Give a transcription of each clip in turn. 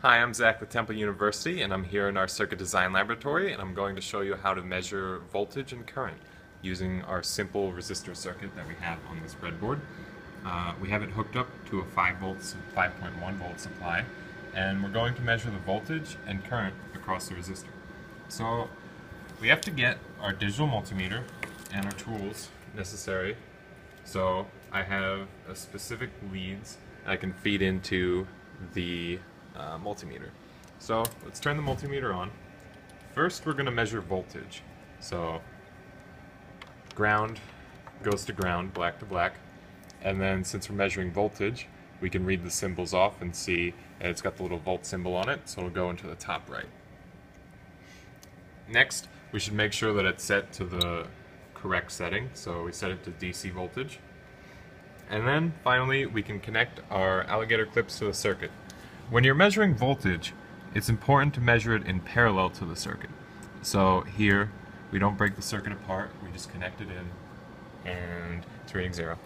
Hi, I'm Zach with Temple University, and I'm here in our circuit design laboratory, and I'm going to show you how to measure voltage and current using our simple resistor circuit that we have on this breadboard. We have it hooked up to a 5.1 volt supply, and we're going to measure the voltage and current across the resistor. So we have to get our digital multimeter and our tools necessary. So I have a specific leads I can feed into the multimeter. So let's turn the multimeter on. First we're going to measure voltage. So ground goes to ground, black to black, and then since we're measuring voltage, we can read the symbols off and see it's got the little volt symbol on it, so it'll go into the top right. Next, we should make sure that it's set to the correct setting, so we set it to DC voltage. And then finally we can connect our alligator clips to the circuit. When you're measuring voltage, it's important to measure it in parallel to the circuit. So here, we don't break the circuit apart, we just connect it in, and it's reading 0.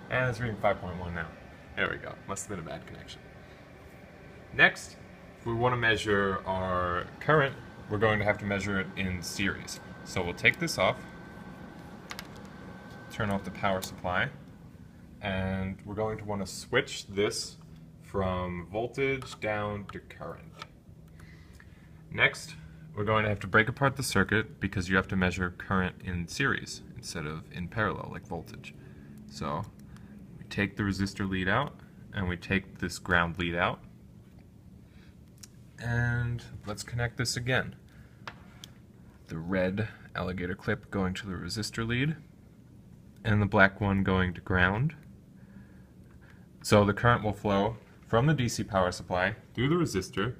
And it's reading 5.1 now. There we go, must have been a bad connection. Next, if we want to measure our current, we're going to have to measure it in series. So we'll take this off, turn off the power supply, and we're going to want to switch this from voltage down to current. Next, we're going to have to break apart the circuit because you have to measure current in series instead of in parallel like voltage. So we take the resistor lead out and we take this ground lead out, and let's connect this again. The red alligator clip going to the resistor lead and the black one going to ground. So the current will flow from the DC power supply through the resistor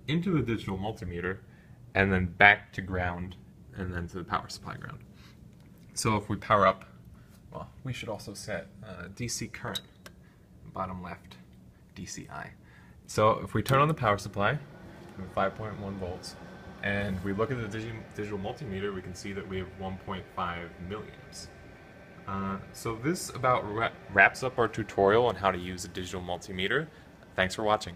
into the digital multimeter and then back to ground and then to the power supply ground. So if we power up, well, we should also set DC current, bottom left, DCI. So if we turn on the power supply, we have 5.1 volts, and we look at the digital multimeter, we can see that we have 1.5 milliamps. So this about wraps up our tutorial on how to use a digital multimeter. Thanks for watching.